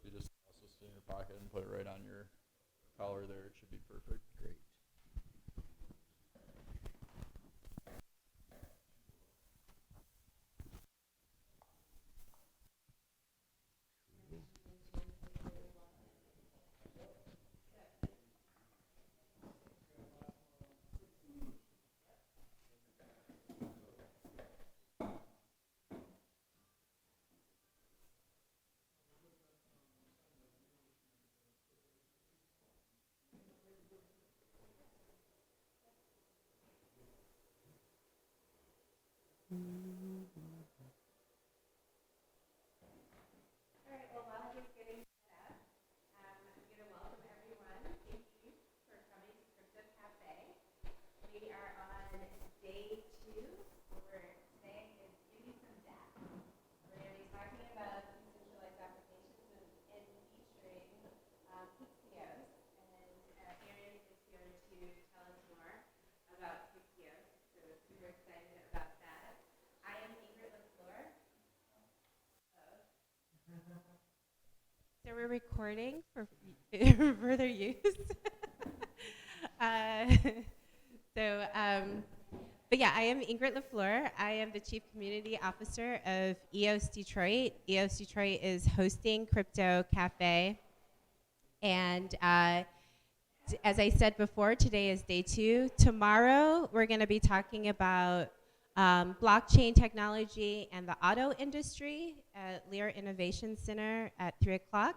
you just also stick in your pocket and put it right on your collar there. It should be perfect. Great. All right, well, while he's getting set up, I'm going to welcome everyone. Thank you for coming to Crypto Cafe. We are on day 2. We're today is give me some dApp. We're going to be talking about decentralized applications and featuring Pixeos. And Aaron is here to tell us more about Pixeos. So we're super excited about that. I am Ingrid LaFleur. So we're recording for further use. uh, but yeah, I am Ingrid LaFleur. I am the Chief Community Officer of EOS Detroit. EOS Detroit is hosting Crypto Cafe. And as I said before, today is day 2. Tomorrow, we're going to be talking about blockchain technology and the auto industry at Lear Innovation Center at 3 o'clock.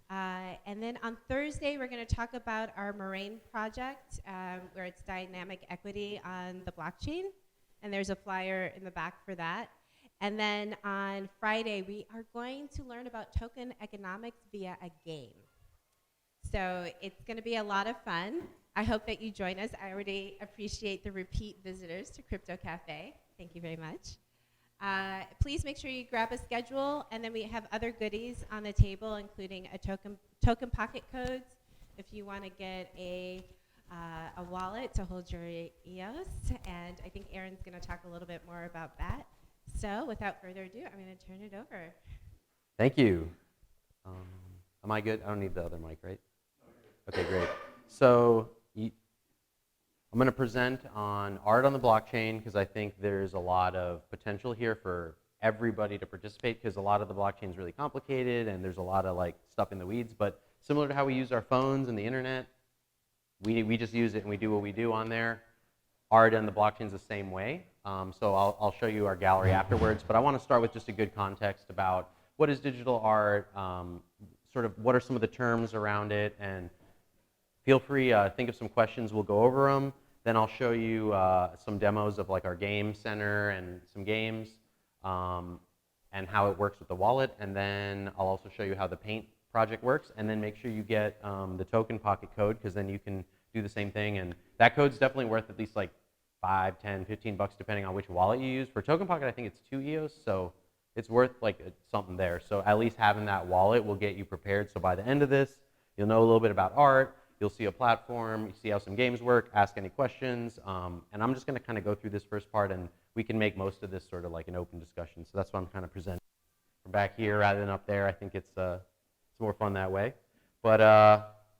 And then on Thursday, we're going to talk about our Moraine project, where it's dynamic equity on the blockchain. And there's a flyer in the back for that. And then on Friday, we are going to learn about token economics via a game. So it's going to be a lot of fun. I hope that you join us. I already appreciate the repeat visitors to Crypto Cafe. Thank you very much. Please make sure you grab a schedule, and then we have other goodies on the table, including a token pocket codes if you want to get a wallet to hold your EOS. And I think Aaron's going to talk a little bit more about that. So without further ado, I'm going to turn it over. Thank you. Am I good? I don't need the other mic, right? Okay, great. So I'm going to present on art on the blockchain because I think there's a lot of potential here for everybody to participate because a lot of the blockchain is really complicated and there's a lot of like stuff in the weeds. But similar to how we use our phones and the internet, we just use it and we do what we do on there. Art on the blockchain is the same way. So I'll show you our gallery afterwards. But I want to start with just a good context about what is digital art, sort of what are some of the terms around it, and feel free, think of some questions, we'll go over them. Then I'll show you some demos of like our game center and some games and how it works with the wallet. And then I'll also show you how the Paint project works. And then make sure you get the token pocket code because then you can do the same thing. And that code's definitely worth at least like 5, 10, 15 bucks depending on which wallet you use. For token pocket, I think it's 2 EOS, so it's worth like something there. So at least having that wallet will get you prepared. So by the end of this, you'll know a little bit about art. You'll see a platform, you see how some games work, ask any questions, and I'm just going to kind of go through this first part, and we can make most of this sort of like an open discussion. So that's why I'm kind of presenting from back here rather than up there. I think it's more fun that way. But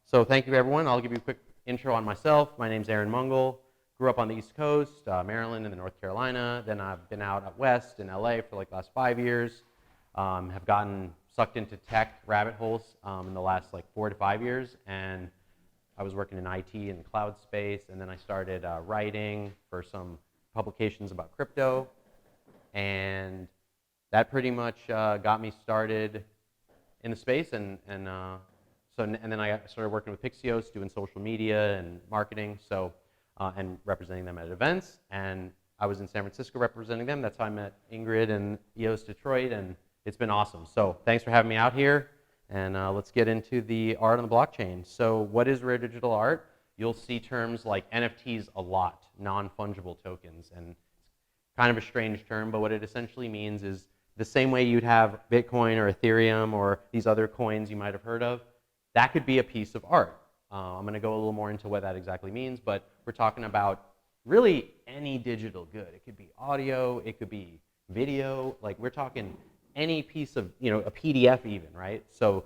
so thank you, everyone. I'll give you a quick intro on myself. My name's Aaron Mangal. Grew up on the East Coast, Maryland, and then North Carolina. Then I've been out west in LA for like the last 5 years. Have gotten sucked into tech rabbit holes in the last like 4 to 5 years, and I was working in IT and cloud space, and then I started writing for some publications about crypto, and that pretty much got me started in the space, and then I started working with Pixeos, doing social media and marketing, so and representing them at events, and I was in San Francisco representing them. That's how I met Ingrid and EOS Detroit, and it's been awesome. So thanks for having me out here. And let's get into the art on the blockchain. So what is rare digital art? You'll see terms like NFTs a lot, non-fungible tokens. And it's kind of a strange term, but what it essentially means is the same way you'd have Bitcoin or Ethereum or these other coins you might have heard of, that could be a piece of art. I'm going to go a little more into what that exactly means, but we're talking about really any digital good. It could be audio, it could be video, like we're talking any piece of, a PDF even, right? So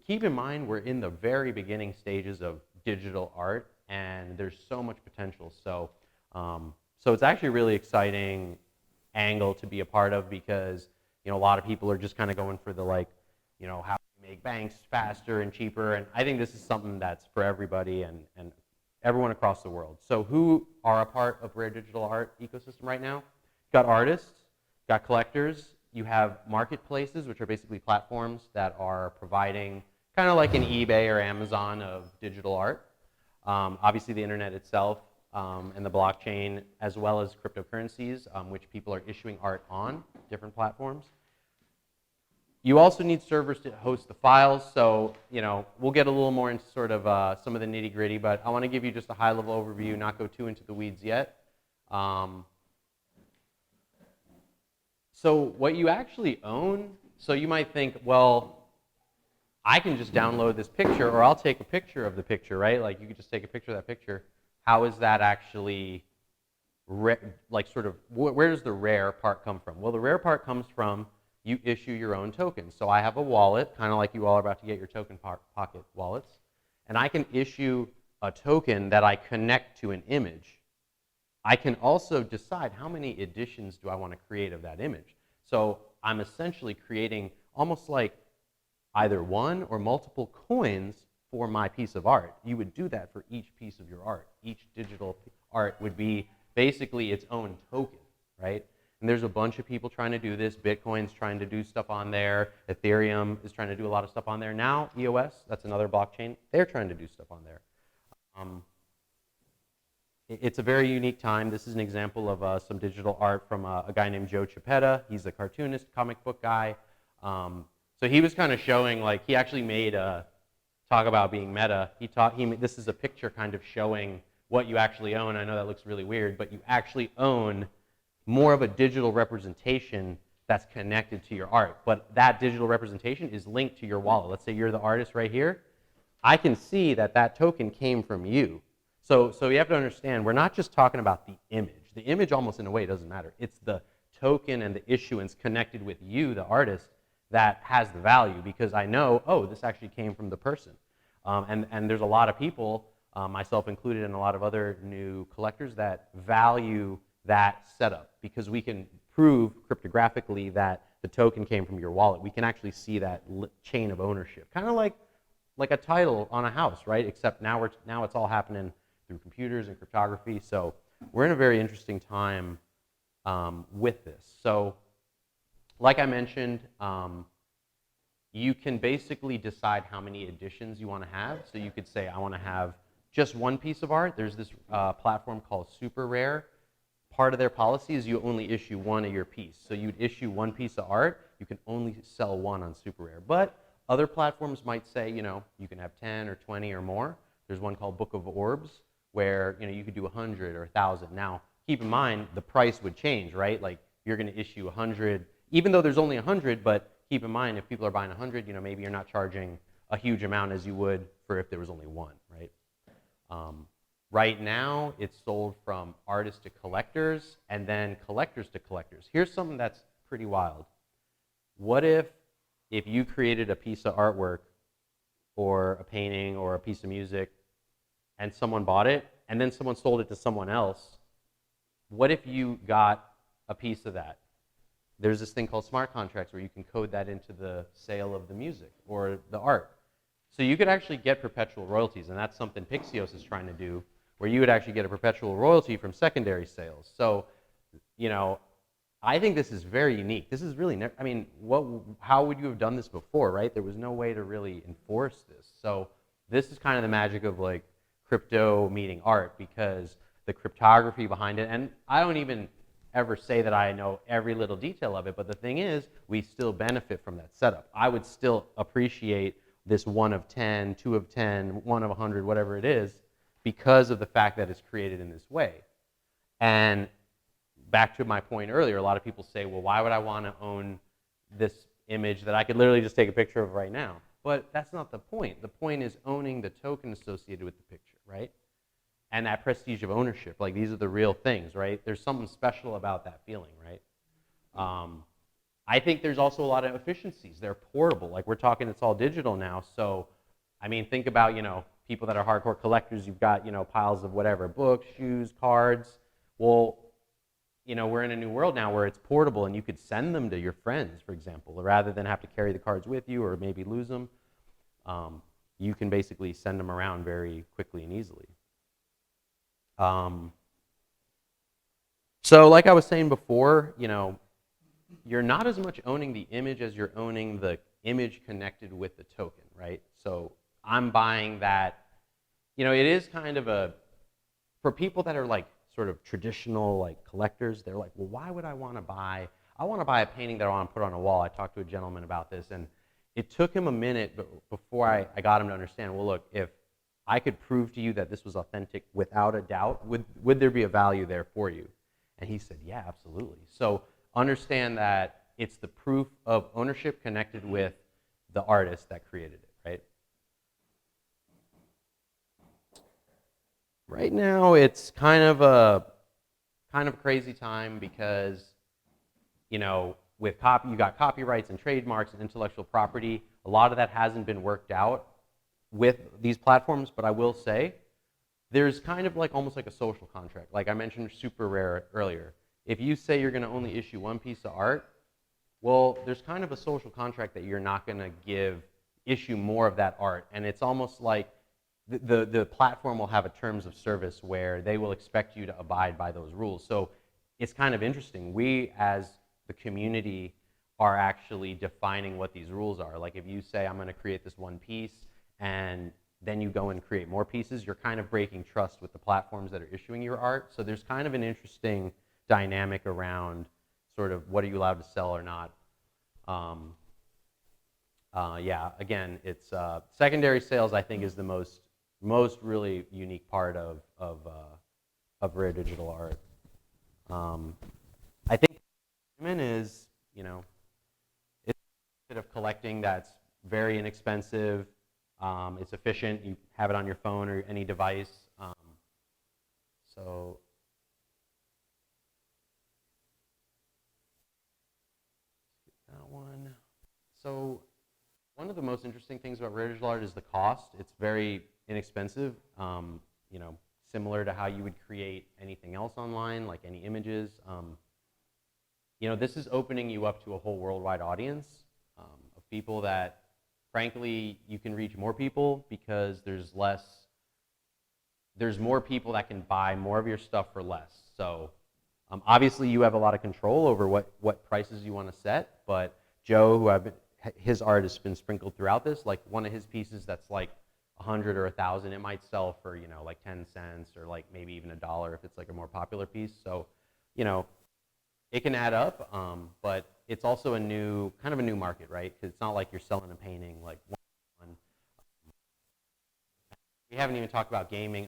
keep in mind we're in the very beginning stages of digital art, and there's so much potential. So it's actually a really exciting angle to be a part of, because a lot of people are just kind of going for the how to make banks faster and cheaper, and I think this is something that's for everybody and everyone across the world. So who are a part of rare digital art ecosystem right now? Got artists, got collectors. You have marketplaces, which are basically platforms that are providing kind of like an eBay or Amazon of digital art. Obviously the internet itself and the blockchain, as well as cryptocurrencies, which people are issuing art on different platforms. You also need servers to host the files, so we'll get a little more into sort of some of the nitty-gritty, but I want to give you just a high-level overview, not go too into the weeds yet. So what you actually own, so you might think, well, I can just download this picture, or I'll take a picture of the picture, right? Like you could just take a picture of that picture. How is that actually, where does the rare part come from? Well, the rare part comes from you issue your own tokens. So I have a wallet, kind of like you all are about to get your token pocket wallets, and I can issue a token that I connect to an image. I can also decide how many editions do I want to create of that image. So I'm essentially creating almost like either one or multiple coins for my piece of art. You would do that for each piece of your art. Each digital art would be basically its own token, right? And there's a bunch of people trying to do this. Bitcoin's trying to do stuff on there. Ethereum is trying to do a lot of stuff on there. Now, EOS, that's another blockchain, they're trying to do stuff on there. It's a very unique time. This is an example of some digital art from a guy named Joe Chiapetta. He's a cartoonist, comic book guy. So he was kind of showing, like, he actually made a talk about being meta. This is a picture kind of showing what you actually own. I know that looks really weird, but you actually own more of a digital representation that's connected to your art. But that digital representation is linked to your wallet. Let's say you're the artist right here. I can see that that token came from you. So you have to understand, we're not just talking about the image. The image almost in a way doesn't matter. It's the token and the issuance connected with you, the artist, that has the value, because I know, oh, this actually came from the person. And there's a lot of people, myself included and a lot of other new collectors, that value that setup, because we can prove cryptographically that the token came from your wallet. We can actually see that chain of ownership, kind of like a title on a house, right? Except now it's all happening through computers and cryptography. So we're in a very interesting time with this. So like I mentioned, you can basically decide how many editions you want to have. So you could say, I want to have just one piece of art. There's this platform called Super Rare. Part of their policy is you only issue one of your piece. So you'd issue one piece of art, you can only sell one on Super Rare. But other platforms might say, you can have 10 or 20 or more. There's one called Book of Orbs, where you could do 100 or 1,000. Now, keep in mind, the price would change, right? Like, you're going to issue 100, even though there's only 100, but keep in mind, if people are buying 100, maybe you're not charging a huge amount as you would for if there was only one, right? Right now, it's sold from artists to collectors, and then collectors to collectors. Here's something that's pretty wild. What if you created a piece of artwork or a painting or a piece of music and someone bought it, and then someone sold it to someone else? What if you got a piece of that? There's this thing called smart contracts where you can code that into the sale of the music or the art. So you could actually get perpetual royalties, and that's something Pixeos is trying to do, where you would actually get a perpetual royalty from secondary sales. So, I think this is very unique. This is really, how would you have done this before, right? There was no way to really enforce this. So this is kind of the magic of like crypto meeting art, because the cryptography behind it, and I don't even ever say that I know every little detail of it, but the thing is, we still benefit from that setup. I would still appreciate this 1 of 10, 2 of 10, 1 of 100, whatever it is, because of the fact that it's created in this way. And back to my point earlier, a lot of people say, well, why would I want to own this image that I could literally just take a picture of right now? But that's not the point. The point is owning the token associated with the picture, right? And that prestige of ownership. Like, these are the real things, right? There's something special about that feeling, right? I think there's also a lot of efficiencies. They're portable. Like we're talking, it's all digital now. So, I mean, think about, people that are hardcore collectors. You've got, piles of whatever, books, shoes, cards. Well, we're in a new world now where it's portable and you could send them to your friends, for example, rather than have to carry the cards with you or maybe lose them. You can basically send them around very quickly and easily. So like I was saying before, you're not as much owning the image as you're owning the image connected with the token, right? So I'm buying that, it is kind of for people that are like sort of traditional like collectors, they're like, well, why would I want to buy a painting that I want to put on a wall. I talked to a gentleman about this, and it took him a minute before I got him to understand, well, look, if I could prove to you that this was authentic without a doubt, would there be a value there for you? And he said, yeah, absolutely. So understand that it's the proof of ownership connected with the artist that created it, right? Right now, it's kind of a crazy time because, with you got copyrights and trademarks and intellectual property. A lot of that hasn't been worked out with these platforms, but I will say there's kind of like almost like a social contract. Like I mentioned super rare earlier. If you say you're going to only issue one piece of art, well, there's kind of a social contract that you're not going to issue more of that art. And it's almost like the platform will have a terms of service where they will expect you to abide by those rules. So it's kind of interesting. We, as the community, are actually defining what these rules are. Like if you say, I'm going to create this one piece, and then you go and create more pieces, you're kind of breaking trust with the platforms that are issuing your art. So there's kind of an interesting dynamic around sort of what are you allowed to sell or not. Yeah, again, it's secondary sales, I think, is the most really unique part of rare digital art. I think is, it's a bit of collecting that's very inexpensive. It's efficient. You have it on your phone or any device. So that one. So one of the most interesting things about rare digital art is the cost. It's very inexpensive. Similar to how you would create anything else online, like any images. This is opening you up to a whole worldwide audience of people that, frankly, you can reach more people because there's more people that can buy more of your stuff for less. So obviously you have a lot of control over what prices you want to set, but Joe, his art has been sprinkled throughout this. Like one of his pieces that's like 100 or 1,000, it might sell for, like 10 cents or like maybe even $1 if it's like a more popular piece. So, it can add up, but it's also kind of a new market, right? Because it's not like you're selling a painting like one. We haven't even talked about gaming.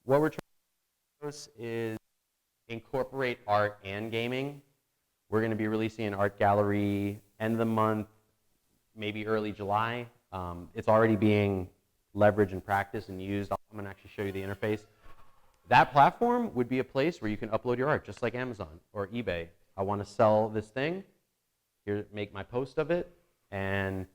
What we're trying to do is incorporate art and gaming. We're going to be releasing an art gallery end of the month, maybe early July. It's already being leveraged and practiced and used. I'm going to actually show you the interface. That platform would be a place where you can upload your art, just like Amazon or eBay. I want to sell this thing. Here, make my post of it, and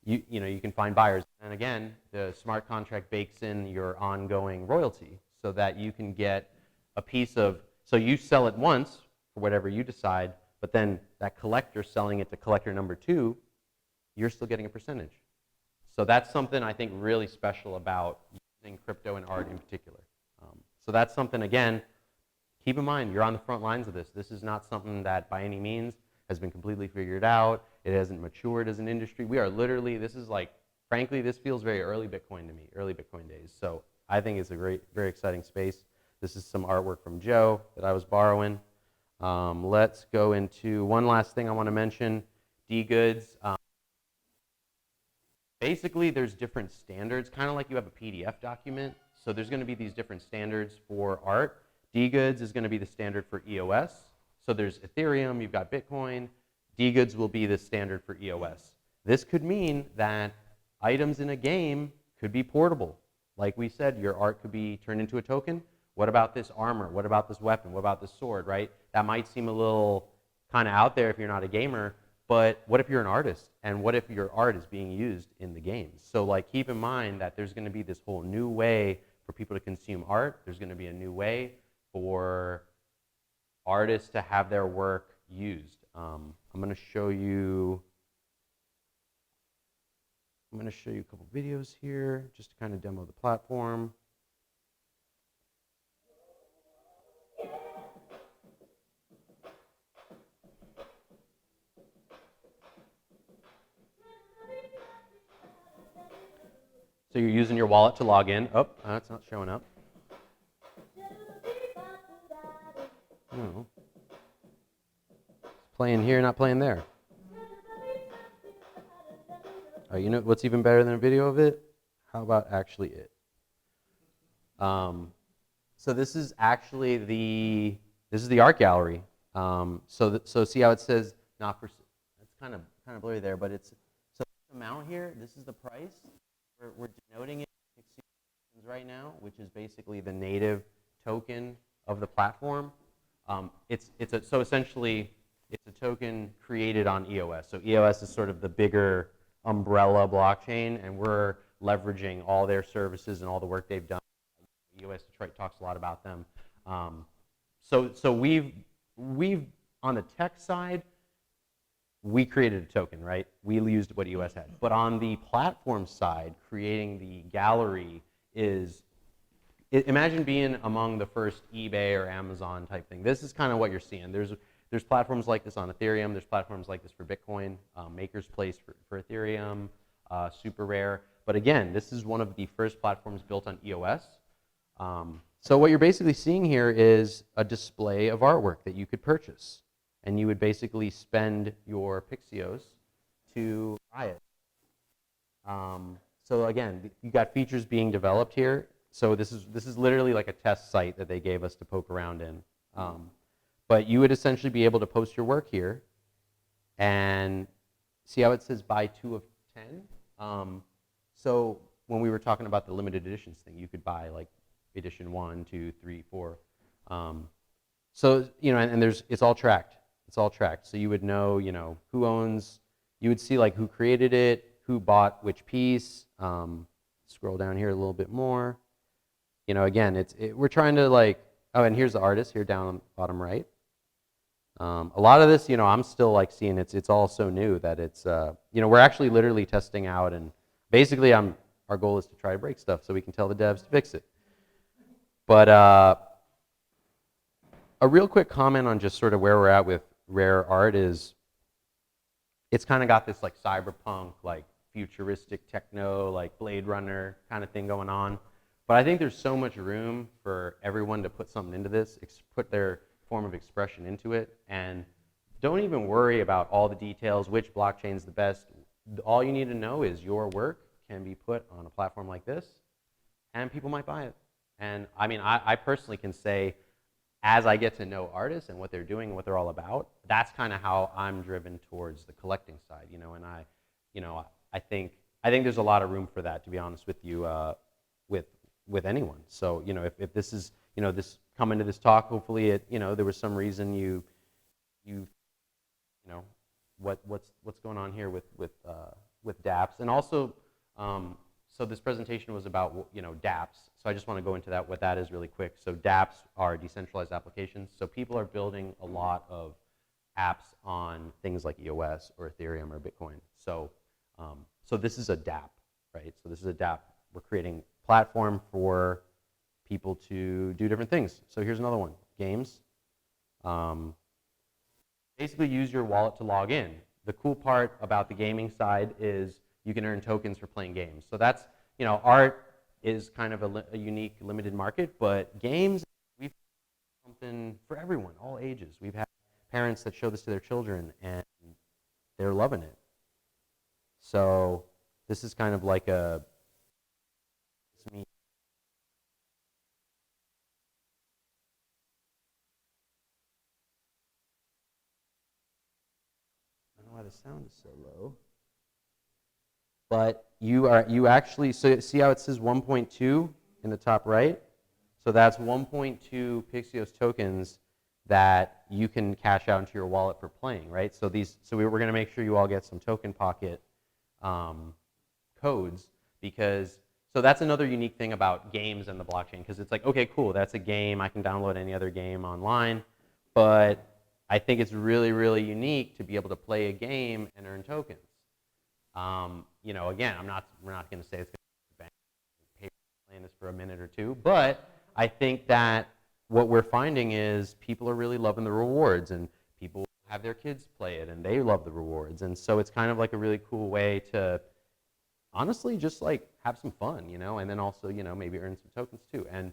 you can find buyers. And again, the smart contract bakes in your ongoing royalty, so that you can get a piece of. So you sell it once for whatever you decide, but then that collector selling it to collector number 2, you're still getting a percentage. So that's something I think really special about using crypto and art in particular. So that's something, again, keep in mind, you're on the front lines of this. This is not something that by any means has been completely figured out. It hasn't matured as an industry. We are literally, this is like, frankly, this feels very early Bitcoin to me, early Bitcoin days. So I think it's a very exciting space. This is some artwork from Joe that I was borrowing. Let's go into one last thing I want to mention, dGoods. Basically, there's different standards, kind of like you have a PDF document. So there's going to be these different standards for art. dGoods is going to be the standard for EOS. So there's Ethereum, you've got Bitcoin. dGoods will be the standard for EOS. This could mean that items in a game could be portable. Like we said, your art could be turned into a token. What about this armor? What about this weapon? What about this sword, right? That might seem a little kind of out there if you're not a gamer, but what if you're an artist? And what if your art is being used in the games? So like keep in mind that there's going to be this whole new way for people to consume art. There's going to be a new way for artists to have their work used. I'm going to show you a couple videos here just to kind of demo the platform. So you're using your wallet to log in. Oh, it's not showing up. Oh. It's playing here, not playing there. Oh, you know what's even better than a video of it? How about actually it? So this is actually the art gallery. So see how it says not for. It's kind of blurry there, but it's so the amount here. This is the price. We're denoting it Pixeos right now, which is basically the native token of the platform. So essentially it's a token created on EOS. So EOS is sort of the bigger umbrella blockchain, and we're leveraging all their services and all the work they've done. EOS Detroit talks a lot about them. So we've on the tech side, we created a token, right? We used what EOS had. But on the platform side, creating the gallery is, imagine being among the first eBay or Amazon type thing. This is kind of what you're seeing. There's platforms like this on Ethereum. There's platforms like this for Bitcoin, Maker's Place for Ethereum, Super Rare. But again, this is one of the first platforms built on EOS. So what you're basically seeing here is a display of artwork that you could purchase. And you would basically spend your Pixeos to buy it. So again, you got features being developed here. So this is literally like a test site that they gave us to poke around in. But you would essentially be able to post your work here, and see how it says buy 2 of 10. So when we were talking about the limited editions thing, you could buy like edition 1, 2, 3, 4. So and it's all tracked. It's all tracked. So you would know, who owns. You would see like who created it, who bought which piece. Scroll down here a little bit more. Again, we're trying to like. Oh, and here's the artist here down on the bottom right. A lot of this, I'm still like seeing it's all so new that it's we're actually literally testing out, and basically our goal is to try to break stuff so we can tell the devs to fix it. But a real quick comment on just sort of where we're at with rare art is it's kind of got this like cyberpunk, like futuristic techno, like Blade Runner kind of thing going on. But I think there's so much room for everyone to put something into this, put their form of expression into it, and don't even worry about all the details, which blockchain's the best. All you need to know is your work can be put on a platform like this, and people might buy it. And I mean, I personally can say, as I get to know artists and what they're doing and what they're all about, that's kind of how I'm driven towards the collecting side, and I think there's a lot of room for that, to be honest with you, with anyone. So, if this is, this coming to this talk, hopefully there was some reason what's going on here with dApps. And also, so this presentation was about, dApps. So I just want to go into what that is really quick. So dApps are decentralized applications. So people are building a lot of apps on things like EOS or Ethereum or Bitcoin. So, so this is a dApp, right? So this is a dApp. We're creating a platform for people to do different things. So here's another one, games. Basically use your wallet to log in. The cool part about the gaming side is you can earn tokens for playing games. So that's, art is kind of a unique, limited market, but games, we've something for everyone, all ages. We've had parents that show this to their children, and they're loving it. So this is kind of like a, I don't know why the sound is so low. But you actually, so see how it says 1.2 in the top right? So that's 1.2 Pixeos tokens that you can cash out into your wallet for playing, right? So we're going to make sure you all get some token pocket codes, because so that's another unique thing about games and the blockchain, because it's like, okay, cool, that's a game, I can download any other game online, but I think it's really, really unique to be able to play a game and earn tokens. You know, again, we're not going to say it's going to pay playing this for a minute or two, but I think that what we're finding is people are really loving the rewards, and people have their kids play it and they love the rewards, and so it's kind of like a really cool way to honestly just like have some fun, you know, and then also, you know, maybe earn some tokens too. And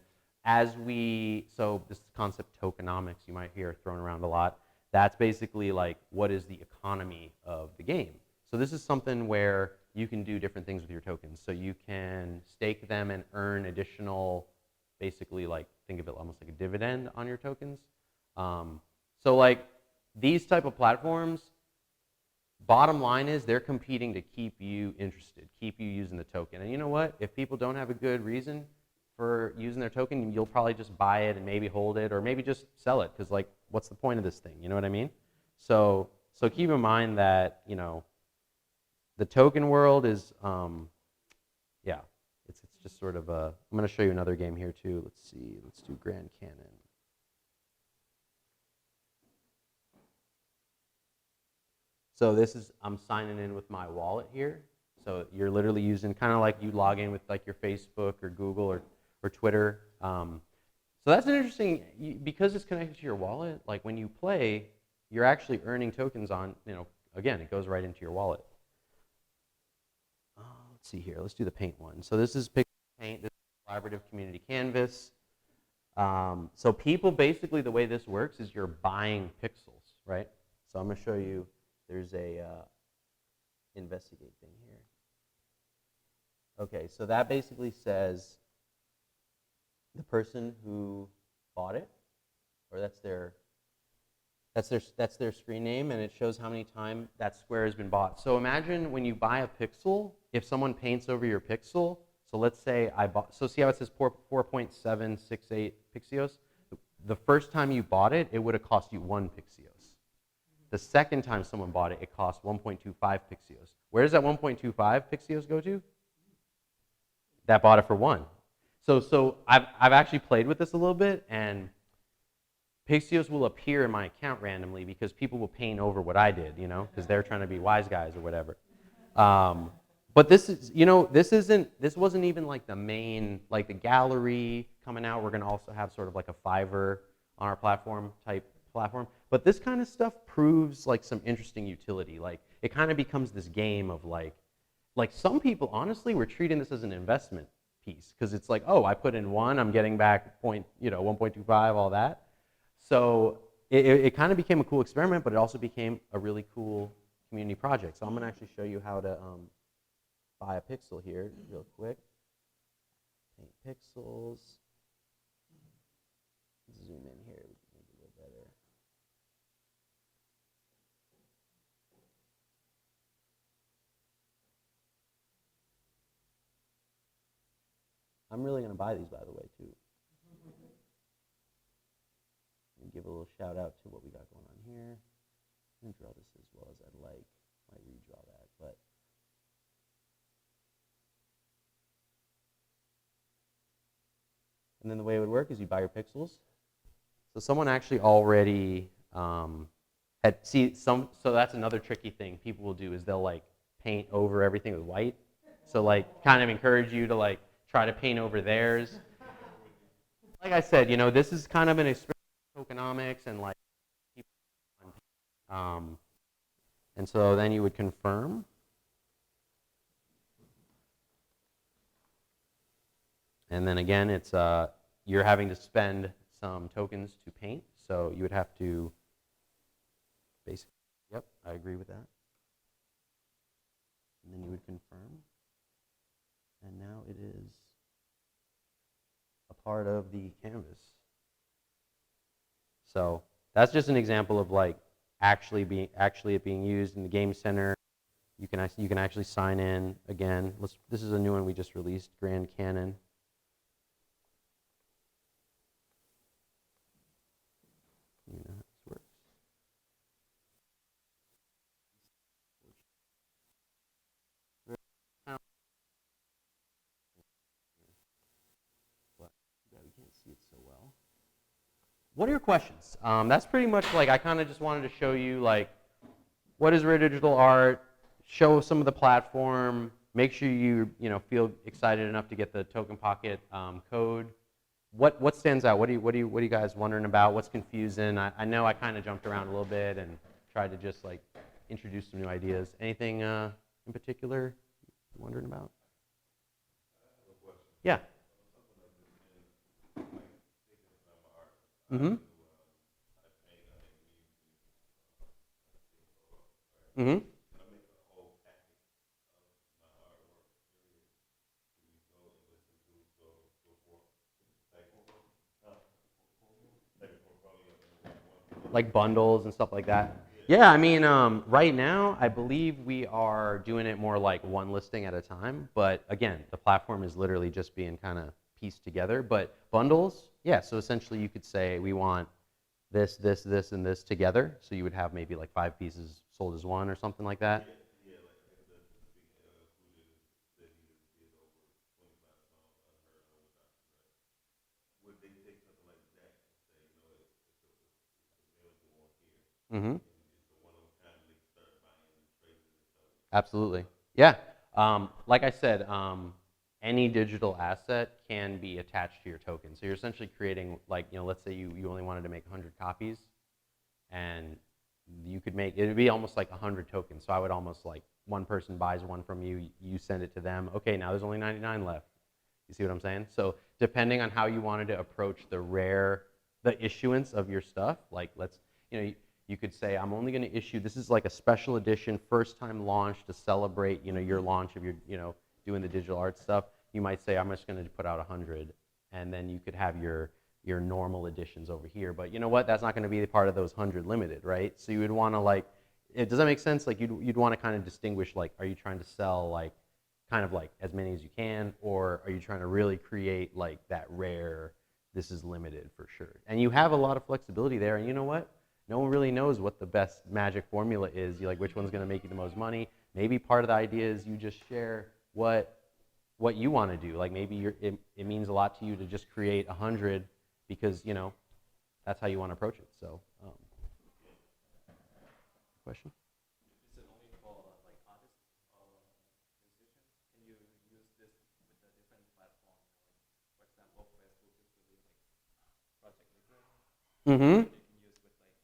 so this concept tokenomics you might hear thrown around a lot, that's basically like what is the economy of the game. So this is something where you can do different things with your tokens. So you can stake them and earn additional, basically like think of it almost like a dividend on your tokens. So like these type of platforms, bottom line is they're competing to keep you interested, keep you using the token. And you know what? If people don't have a good reason for using their token, you'll probably just buy it and maybe hold it, or maybe just sell it, because like, what's the point of this thing? You know what I mean? So keep in mind that, you know, the token world is, yeah, it's just sort of a. I'm going to show you another game here too. Let's see. Let's do Grand Cannon. So I'm signing in with my wallet here. So you're literally using kind of like you log in with like your Facebook or Google or Twitter. So that's an interesting, because it's connected to your wallet, like when you play, you're actually earning tokens on, you know, again, it goes right into your wallet. Let's see here, let's do the paint one. So this is Pixeos Paint, this is collaborative community canvas. So people, basically the way this works is you're buying pixels, right? So I'm gonna show you. There's a investigate thing here. Okay, so that basically says the person who bought it, or that's their screen name, and it shows how many times that square has been bought. So imagine when you buy a pixel, if someone paints over your pixel. So let's say so see how it says 4.768 Pixeos? The first time you bought it, it would have cost you 1 Pixeos. The second time someone bought it, it cost 1.25 Pixeos. Where does that 1.25 Pixeos go to? That bought it for 1. So I've actually played with this a little bit, and Pixeos will appear in my account randomly because people will paint over what I did, you know, because they're trying to be wise guys or whatever. But this is, you know, this wasn't even like the main, like the gallery coming out. We're going to also have sort of like a Fiverr on our platform. But this kind of stuff proves like some interesting utility. Like it kind of becomes this game of like some people honestly were treating this as an investment piece, because it's like, oh, I put in 1, I'm getting back 1.25, all that. So it kind of became a cool experiment, but it also became a really cool community project. So I'm gonna actually show you how to buy a pixel here real quick. Paint pixels. Zoom in here. We can make it a little better. I'm really going to buy these, by the way, too. And give a little shout out to what we got going on here. I'm going to draw this as well as I'd like. Might redraw that, but. And then the way it would work is you buy your pixels. So someone actually already so that's another tricky thing people will do, is they'll like paint over everything with white. So like kind of encourage you to like try to paint over theirs. Like I said, you know, this is kind of an experiment in tokenomics and like and so then you would confirm. And then again, it's you're having to spend some tokens to paint, so you would have to basically, yep, I agree with that. And then you would confirm. And now it is a part of the canvas. So that's just an example of like actually it being used in the game center. You can actually sign in again. This is a new one we just released, Grand Cannon. see it so well. What are your questions? That's pretty much like, I kind of just wanted to show you like, what is rare digital art, show some of the platform, make sure you feel excited enough to get the Token Pocket code. What stands out? What are you guys wondering about? What's confusing? I know I kind of jumped around a little bit and tried to just like introduce some new ideas. Anything in particular you're wondering about? Yeah. Mm-hmm. Mm-hmm. Like bundles and stuff like that. Yeah, I mean, right now, I believe we are doing it more like one listing at a time. But again, the platform is literally just being kind of pieced together. But bundles, yeah, so essentially you could say we want this, this, this, and this together. So you would have maybe like 5 pieces sold as one or something like that. Mm-hmm. Absolutely. Yeah. Like I said, any digital asset can be attached to your token. So you're essentially creating, like, let's say you only wanted to make 100 copies, and you could make, it would be almost like 100 tokens. So I would almost like, one person buys one from you, you send it to them. Okay, now there's only 99 left. You see what I'm saying? So depending on how you wanted to approach the issuance of your stuff, like you could say, I'm only going to issue, this is like a special edition, first time launch to celebrate, your launch of your, doing the digital art stuff. You might say, I'm just going to put out 100, and then you could have your normal editions over here. But you know what? That's not going to be part of those 100 limited, right? So you would want to like, does that make sense? Like you'd want to kind of distinguish, like, are you trying to sell like kind of like as many as you can, or are you trying to really create like that rare, this is limited for sure. And you have a lot of flexibility there, and you know what? No one really knows what the best magic formula is. You like which one's going to make you the most money. Maybe part of the idea is you just share what you want to do. Like maybe it means a lot to you to just create 100 because that's how you want to approach it. So, question? Is it only for like artists or musicians? Can you use this with a different platform? Like, for example, Facebook is really like project liquor. Mm-hmm. You can use with like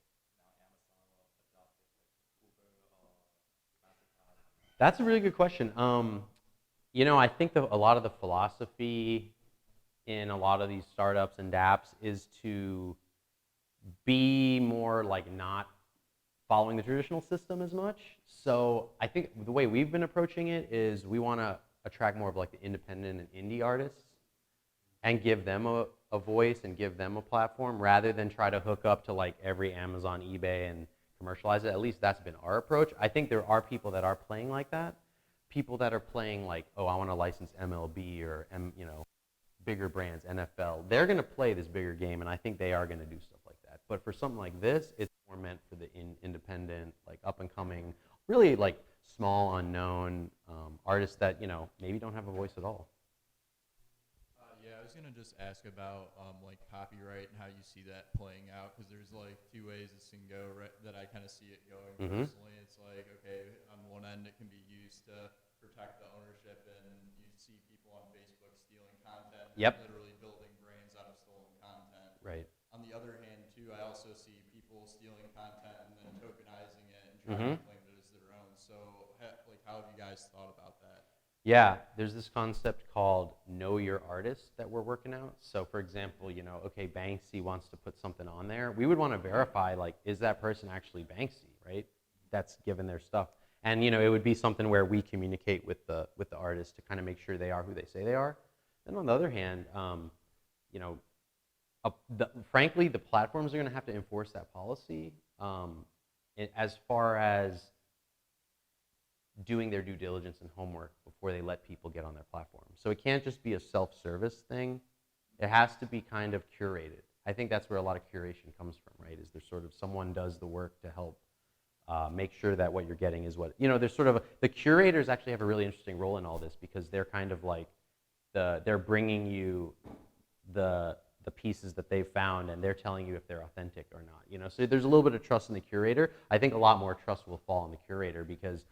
Amazon or Adobe, like Uber or Mastercard. That's a really good question. I think a lot of the philosophy in a lot of these startups and dApps is to be more like not following the traditional system as much. So I think the way we've been approaching it is we want to attract more of like the independent and indie artists and give them a voice and give them a platform rather than try to hook up to like every Amazon, eBay and commercialize it. At least that's been our approach. I think there are people that are playing like that. People that are playing like, oh, I want to license MLB or bigger brands, NFL. They're going to play this bigger game, and I think they are going to do stuff like that. But for something like this, it's more meant for the independent, like up and coming, really like small, unknown artists that maybe don't have a voice at all. Yeah, I was gonna just ask about like copyright and how you see that playing out, because there's like 2 ways this can go, right, that I kind of see it going. Mm-hmm. Personally. It's like, okay, on one end it can be used to protect the ownership, and you see people on Facebook stealing content, Yep. literally building brands out of stolen content. Right. On the other hand, too, I also see people stealing content and then tokenizing it and trying Mm-hmm. to claim it as their own. So, like, how have you guys thought about that? Yeah, there's this concept called know your artist that we're working out. So for example, okay, Banksy wants to put something on there. We would want to verify, like, is that person actually Banksy, right? That's given their stuff. And it would be something where we communicate with the artist to kind of make sure they are who they say they are. Then on the other hand, frankly, the platforms are going to have to enforce that policy as far as doing their due diligence and homework before they let people get on their platform. So it can't just be a self-service thing. It has to be kind of curated. I think that's where a lot of curation comes from, right? Is there's sort of someone does the work to help make sure that what you're getting is what, there's sort of, the curators actually have a really interesting role in all this because they're kind of like, they're bringing you the the pieces that they've found, and they're telling you if they're authentic or not. So there's a little bit of trust in the curator. I think a lot more trust will fall on the curator because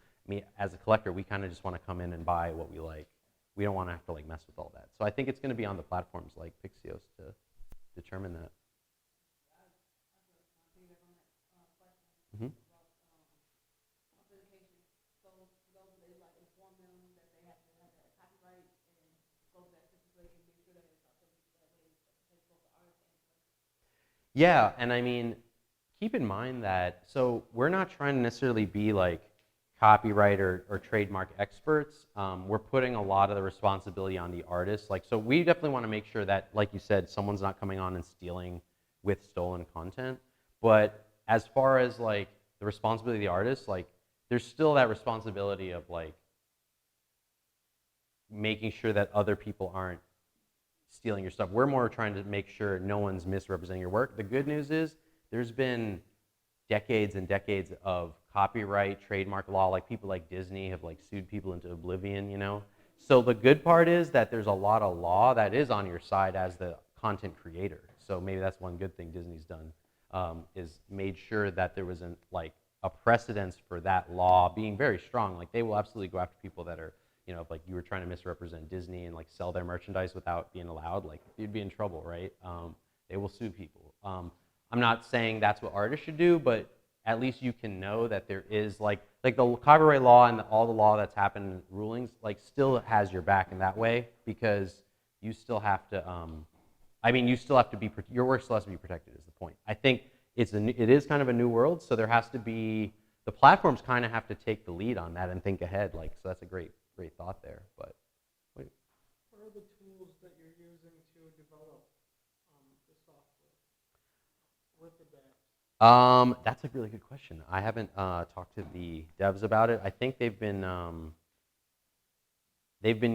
as a collector, we kind of just want to come in and buy what we like. We don't want to have to mess with all that. So I think it's going to be on the platforms like Pixeos to determine that. Mm-hmm. Yeah, and keep in mind that, so we're not trying to necessarily be copyright or trademark experts. We're putting a lot of the responsibility on the artist. So we definitely want to make sure that, like you said, someone's not coming on and stealing with stolen content. But as far as the responsibility of the artist, there's still that responsibility of making sure that other people aren't stealing your stuff. We're more trying to make sure no one's misrepresenting your work. The good news is there's been decades and decades of copyright, trademark law. People like Disney have sued people into oblivion, So the good part is that there's a lot of law that is on your side as the content creator. So maybe that's one good thing Disney's done, is made sure that there wasn't a precedence for that law being very strong. They will absolutely go after people that are, if you were trying to misrepresent Disney and sell their merchandise without being allowed, you'd be in trouble, right? They will sue people. I'm not saying that's what artists should do, but at least you can know that there is the copyright law and all the law that's happened in rulings still has your back in that way, because you still have to you still have to be, your work still has to be protected is the point. I think it is kind of a new world, so there has to be, the platforms kind of have to take the lead on that and think ahead, so that's a great thought there. But wait. What are the tools that you're using to develop the software with the devs? That's a really good question. I haven't talked to the devs about it. I think they've been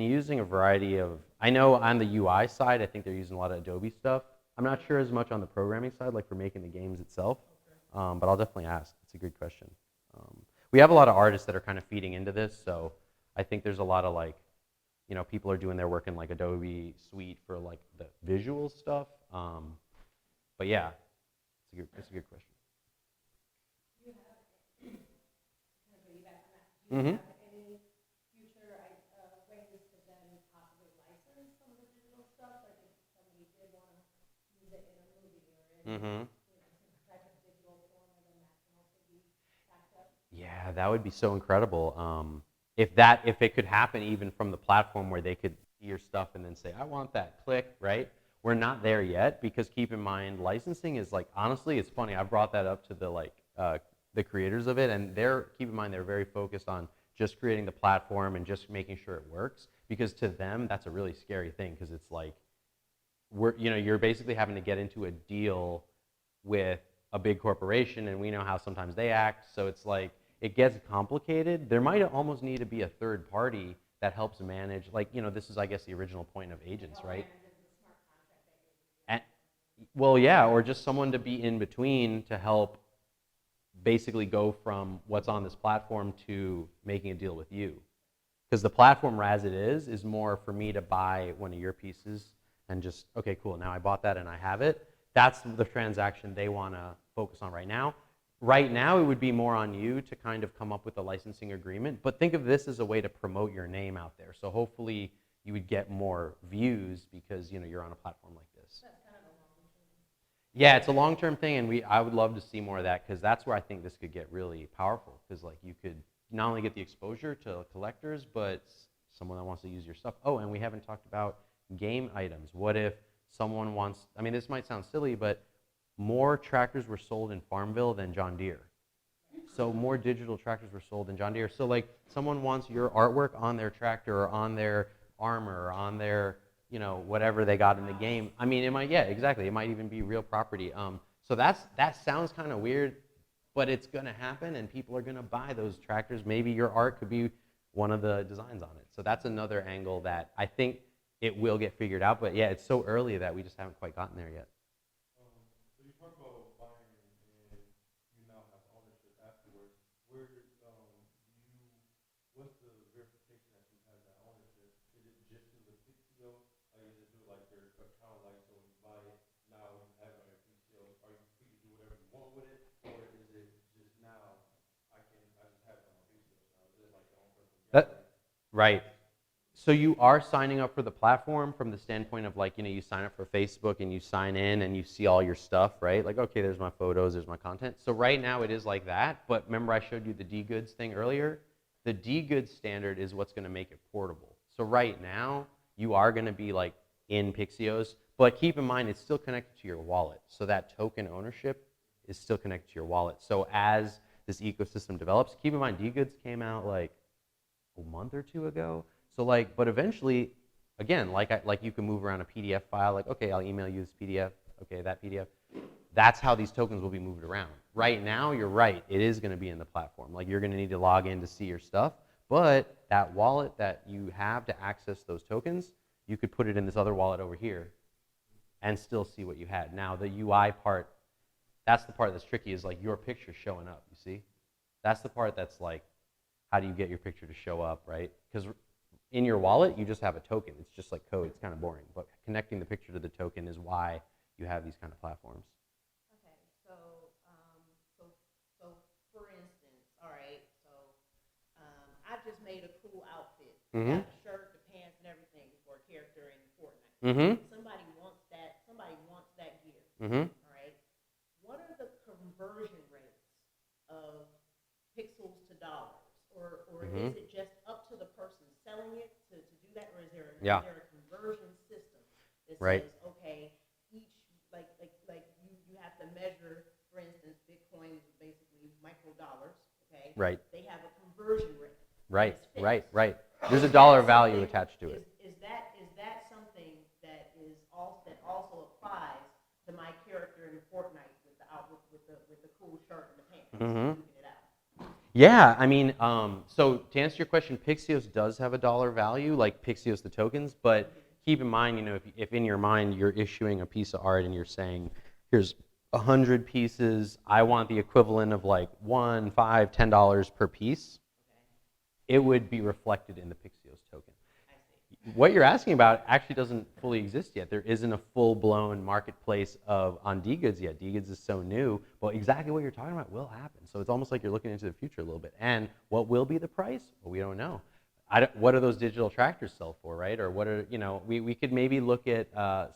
using a variety of, I know on the UI side, I think they're using a lot of Adobe stuff. I'm not sure as much on the programming side, for making the games itself, but I'll definitely ask. It's a good question. We have a lot of artists that are kind of feeding into this, so I think there's a lot of people are doing their work in Adobe Suite for the visual stuff. But yeah, it's a good question. Mm-hmm. Mm-hmm. Yeah, that would be so incredible. If it could happen even from the platform where they could see your stuff and then say, I want that, click, right? We're not there yet, because keep in mind, licensing is honestly, it's funny, I brought that up to the creators of it, and keep in mind, they're very focused on just creating the platform and just making sure it works, because to them, that's a really scary thing, because it's you're basically having to get into a deal with a big corporation, and we know how sometimes they act, so it's it gets complicated. There might almost need to be a third party that helps manage, this is, I guess, the original point of agents, right? And, well, yeah, or just someone to be in between to help basically go from what's on this platform to making a deal with you. Because the platform as it is more for me to buy one of your pieces and just, okay, cool, now I bought that and I have it. That's the transaction they want to focus on right now. Right now, it would be more on you to kind of come up with a licensing agreement, but think of this as a way to promote your name out there. So hopefully you would get more views because you're on a platform like this. That's kind of a long-term. Yeah, it's a long-term thing, and I would love to see more of that, because that's where I think this could get really powerful, because you could not only get the exposure to collectors, but someone that wants to use your stuff. Oh, and we haven't talked about game items. What if someone wants, this might sound silly, but more tractors were sold in Farmville than John Deere. So more digital tractors were sold than John Deere. So someone wants your artwork on their tractor or on their armor or on their, whatever they got in the game. It might, yeah, exactly. It might even be real property. So that sounds kind of weird, but it's going to happen, and people are going to buy those tractors. Maybe your art could be one of the designs on it. So that's another angle that I think it will get figured out. But yeah, it's so early that we just haven't quite gotten there yet. So you talk about buying and you now have ownership afterwards. What's the verification that you have that ownership? Is it just through the Pixeos? Is it through your account, so when you buy it, Right. So you are signing up for the platform from the standpoint of like, you sign up for Facebook and you sign in and you see all your stuff, right? Like, okay, there's my photos, there's my content. So right now it is like that, but remember I showed you the dgoods thing earlier? The dgoods standard is what's gonna make it portable. So right now, you are gonna be like in Pixeos, but keep in mind it's still connected to your wallet. So that token ownership is still connected to your wallet. So as this ecosystem develops, keep in mind dgoods came out like a month or two ago. So like, but eventually, again, like you can move around a PDF file, like, okay, I'll email you this PDF, okay, that PDF. That's how these tokens will be moved around. Right now, you're right, it is gonna be in the platform. Like you're gonna need to log in to see your stuff, but that wallet that you have to access those tokens, you could put it in this other wallet over here and still see what you had. Now the UI part, that's the part that's tricky, is like your picture showing up, you see? That's the part that's like, how do you get your picture to show up, right? Because in your wallet, you just have a token. It's just like code. It's kind of boring. But connecting the picture to the token is why you have these kind of platforms. Okay, so, so for instance, all right, so I've just made a cool outfit. Mm-hmm. Got the shirt, the pants, and everything for a character in Fortnite. Mm-hmm. Somebody wants that gear. Mm-hmm. All right. What are the conversion rates of pixels to dollars? Or is it just up to the person selling it to do that, or is there a conversion system that says, okay, each like you have to measure, for instance, Bitcoin is basically microdollars, okay? Right. They have a conversion rate. Right. There's a dollar value attached to it. Is that something that also applies to my character in Fortnite with the cool shirt and the pants? Mm-hmm. It out. Yeah, I mean, so to answer your question, Pixeos does have a dollar value, like Pixeos the tokens, but keep in mind, if in your mind you're issuing a piece of art and you're saying, here's 100 pieces, I want the equivalent of like $1, $5, $10 per piece, it would be reflected in the Pixeos token. What you're asking about actually doesn't fully exist yet. There isn't a full-blown marketplace on dgoods yet. dgoods is so new, but exactly what you're talking about will happen. So it's almost like you're looking into the future a little bit. And what will be the price? Well, we don't know. What do those digital tractors sell for, right? Or what are, we could maybe look at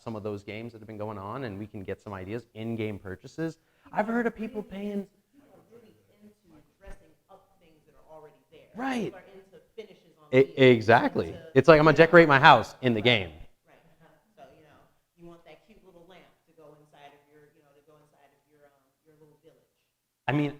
some of those games that have been going on, and we can get some ideas, in-game purchases. I've heard of people paying. People are really into dressing up things that are already there. Right. People are into finishes on wheels. Exactly. It's like I'm gonna decorate my house in the game. Right. So you want that cute little lamp to go inside of your little village. I mean,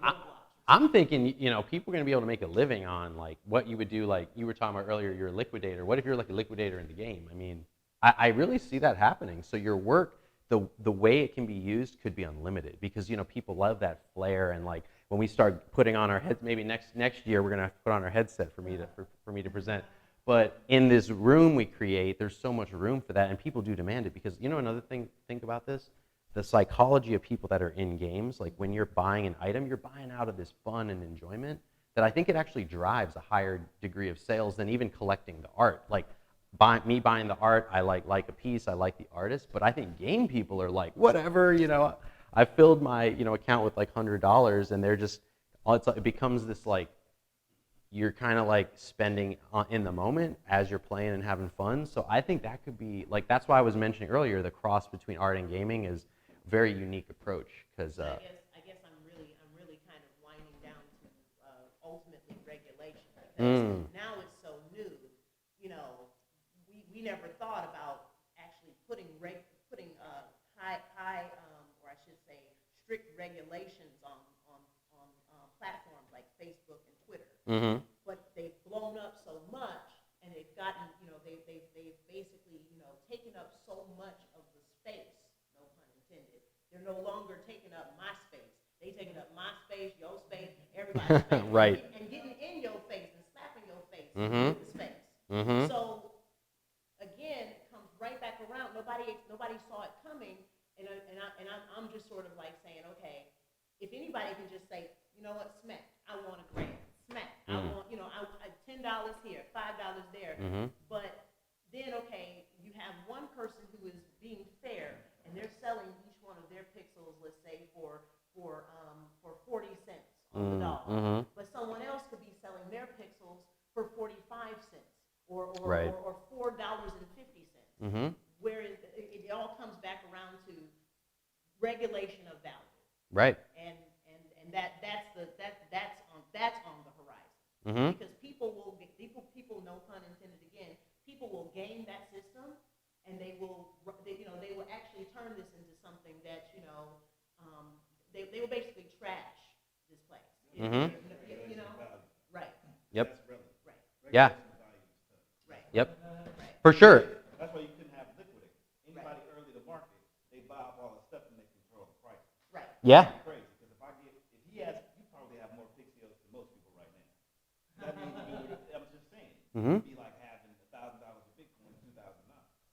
I'm thinking, people are gonna be able to make a living on like what you would do. Like you were talking about earlier, you're a liquidator. What if you're like a liquidator in the game? I mean, I really see that happening. So your work, the way it can be used could be unlimited because people love that flair, and like when we start putting on our heads, maybe next year we're gonna have to put on our headset for me to present. But in this room we create, there's so much room for that, and people do demand it because another thing, think about this, the psychology of people that are in games, like when you're buying an item, you're buying out of this fun and enjoyment that I think it actually drives a higher degree of sales than even collecting the art. Like me buying the art, I like a piece, I like the artist, but I think game people are like, whatever, I filled my account with like $100 and they're just, it becomes this like, you're kind of like spending in the moment as you're playing and having fun. So I think that could be like, that's why I was mentioning earlier, the cross between art and gaming is a very unique approach because I guess I'm really kind of winding down to ultimately regulation because now it's so new. We never thought about actually putting high or I should say strict regulations on platforms like Facebook and Twitter. Mm-hmm. But they've blown up so much, and they've gotten, they've basically, taken up so much of the space. No pun intended. They're no longer taking up my space. They taking up my space, your space, everybody's space, right? And getting in your face and slapping your face Mm-hmm. with the space. Mm-hmm. So again, it comes right back around. Nobody saw it coming, and I'm just sort of like saying, okay, if anybody can just say, you know what, smack, I want a grand. Smack. I want, I $10 here, $5 there. Mm-hmm. But then, okay, you have one person who is being fair, and they're selling each one of their pixels, let's say, for 40 cents on the dollar. Mm-hmm. But someone else could be selling their pixels for 45 cents Right. or $4.50. Mm-hmm. Whereas it all comes back around to regulation of value. Right. And that's on the horizon. Mm-hmm. Because people, no pun intended again, people will game that system, and they will actually turn this into something that, they will basically trash this place. Mm-hmm. Right. Yep. Right. Yeah. Right. Yep. Right. For sure. That's why you couldn't have liquidate. Anybody early to market, they buy up all the stuff and they control the price. Right. Yeah. It's crazy because you probably have more Pixeos than most people right now. That means I'm just saying. Mm-hmm. It'd be like having $1,000 of Bitcoin in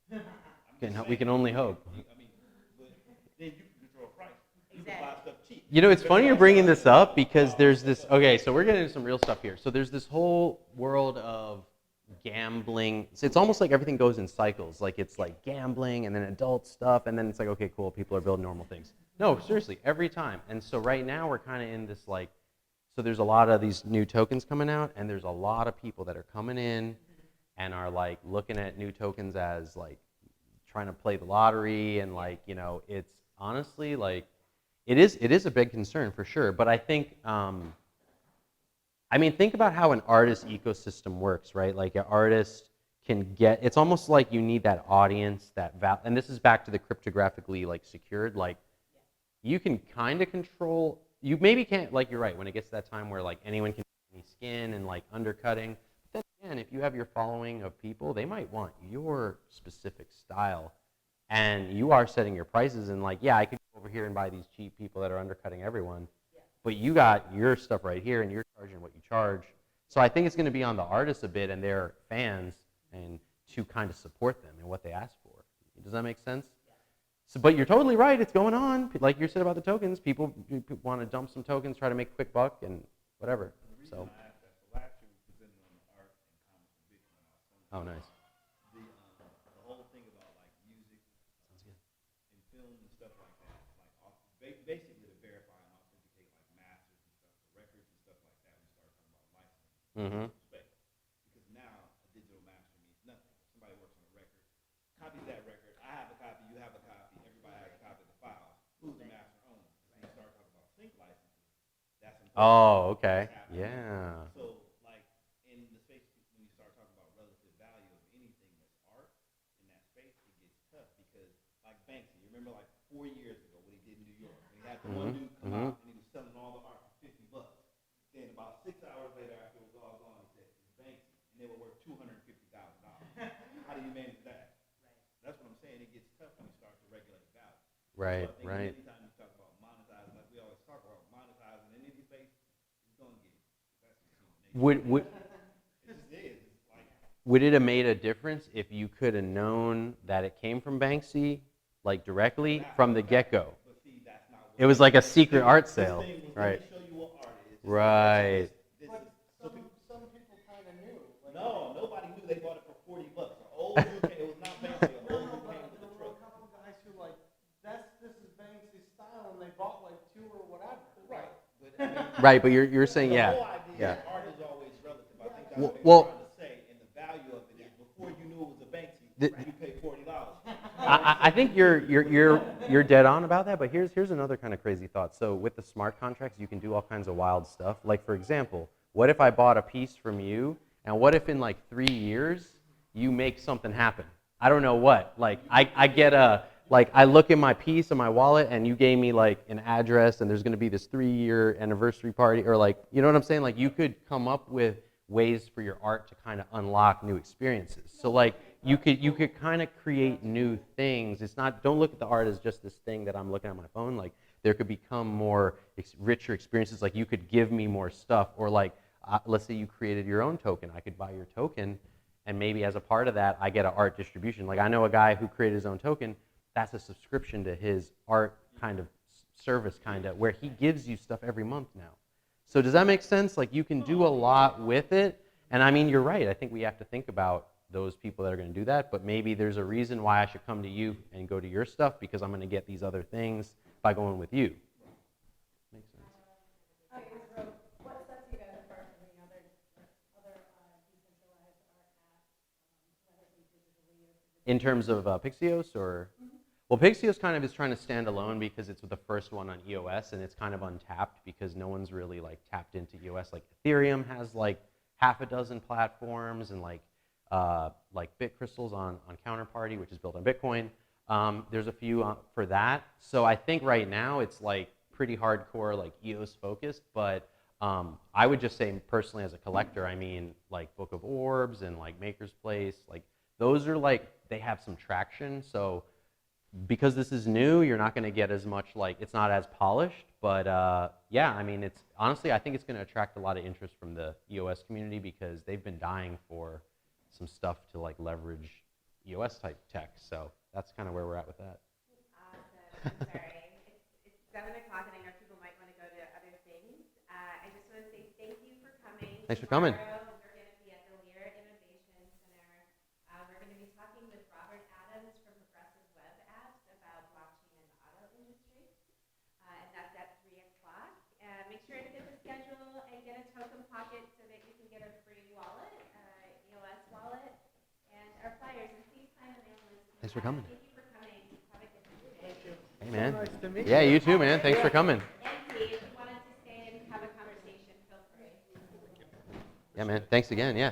2009. We can only hope. But then you can control price. You can buy stuff cheap. You know, it's funny you're bringing this up because there's this. Okay, so we're getting into some real stuff here. So there's this whole world of gambling. So it's almost like everything goes in cycles. Like it's like gambling and then adult stuff, and then it's like, okay, cool, people are building normal things. No, seriously, every time. And so right now we're kind of in this like, so there's a lot of these new tokens coming out, and there's a lot of people that are coming in and are like looking at new tokens as like trying to play the lottery, and like, it's honestly like, it is a big concern for sure. But I think, think about how an artist ecosystem works, right? Like an artist can get, it's almost like you need that audience, and this is back to the cryptographically like secured, like you can kind of control, you maybe can't, like you're right, when it gets to that time where like anyone can do any skin and like undercutting. But then again, if you have your following of people, they might want your specific style, and you are setting your prices, and like, yeah, I could go over here and buy these cheap people that are undercutting everyone, but you got your stuff right here and you're charging what you charge. So I think it's going to be on the artists a bit and their fans and to kind of support them and what they ask for. Does that make sense? So, but you're totally right, it's going on. Like you said about the tokens, people want to dump some tokens, try to make a quick buck and whatever. So. Last year we presented on the art and commerce and Bitcoin. Oh, nice. The whole thing about like music and film and stuff like that, like basically to verify and authenticate like masters and stuff, the records and stuff like that. We started talking about licensing. Mm-hmm. Respect. Because now a digital master means nothing. Somebody works on a record, copies that record. I have a copy, you have a copy, everybody has a copy of the file. Who's the master owner? When you start talking about sync licenses, that's important. Oh, okay. Yeah. So, like, in the space, when you start talking about relative value of anything that's art, in that space, it gets tough because, like Banksy, you remember like 4 years ago what he did in New York? When he had the one dude come out and he was selling all the art for $50. Then about 6 hours later, after it was all gone, he said, it's Banksy, and they were worth $250,000. How do you manage that? That's what I'm saying. It gets tough when you start to regulate value. Right, So I think right. anytime you talk about monetizing, like we always talk about monetizing in any space, it's going to get you. That's just human nature. Would It just is. It's like, would it have made a difference if you could have known that it came from Banksy, like directly from the get-go? but see, that's not what It was like a secret art this sale, thing was. right? Let me show you what art is. Right. This But is, so people, some people kind of knew. Like, no, nobody knew they bought it for $40. An old dude came, it was not Banksy. An old dude came with there the were truck. a couple guys who like, this is Banksy's style, and they bought like 2 or whatever. Right. But I mean, Right, but you're saying, the yeah. whole idea Yeah. that art is always relative. I think that's Well- what well- they're trying to say, and the value of it is before you knew it was a Banksy, The- you paid $40. I think you're dead on about that, but here's another kind of crazy thought. So with the smart contracts, you can do all kinds of wild stuff. Like for example, what if I bought a piece from you, and what if in like 3 years you make something happen? I don't know what. Like I get I look in my piece in my wallet, and you gave me like an address, and there's going to be this 3-year anniversary party, or like, you know what I'm saying? Like you could come up with ways for your art to kind of unlock new experiences. So like you could kind of create new things. It's not, don't look at the art as just this thing that I'm looking at my phone. Like there could become more richer experiences. Like you could give me more stuff, or like let's say you created your own token. I could buy your token, and maybe as a part of that, I get an art distribution. Like I know a guy who created his own token. That's a subscription to his art kind of service, kind of, where he gives you stuff every month now. So does that make sense? Like you can do a lot with it. And I mean, you're right. I think we have to think about those people that are going to do that. But maybe there's a reason why I should come to you and go to your stuff, because I'm going to get these other things by going with you. Makes sense. Okay, so what sets you guys apart from the other decentralized art apps? In terms of Pixeos, or? Well, Pixeos kind of is trying to stand alone because it's the first one on EOS, and it's kind of untapped because no one's really like tapped into EOS. Like Ethereum has like half a dozen platforms, and like BitCrystals on Counterparty, which is built on Bitcoin. There's a few for that. So I think right now it's like pretty hardcore like EOS focused, but I would just say personally as a collector, I mean like Book of Orbs and like Maker's Place, like those are like, they have some traction. So because this is new, you're not going to get as much, like, it's not as polished, but yeah, I mean, it's honestly, I think it's going to attract a lot of interest from the EOS community because they've been dying for some stuff to like leverage EOS type tech. So that's kind of where we're at with that. Awesome. I'm sorry. It's 7 o'clock and I know people might want to go to other things. I just want to say thank you for coming. Thanks for coming. Tomorrow, we're going to be at the Lear Innovation Center. We're going to be talking with Robert Adams from Progressive Web Apps about blockchain in the auto industry. And that's at 3 o'clock. Make sure to get the schedule and get a token pocket so that you can get a free wallet, EOS wallet, and our flyers. And please sign the mail list. Thanks for coming. Thank you for coming. Have a good day. Thank you. Hey, man. So nice to meet Yeah, you. you too, man. Thanks for coming. Nancy, if you wanted to stay and have a conversation, feel free. Yeah, man. Thanks again. Yeah.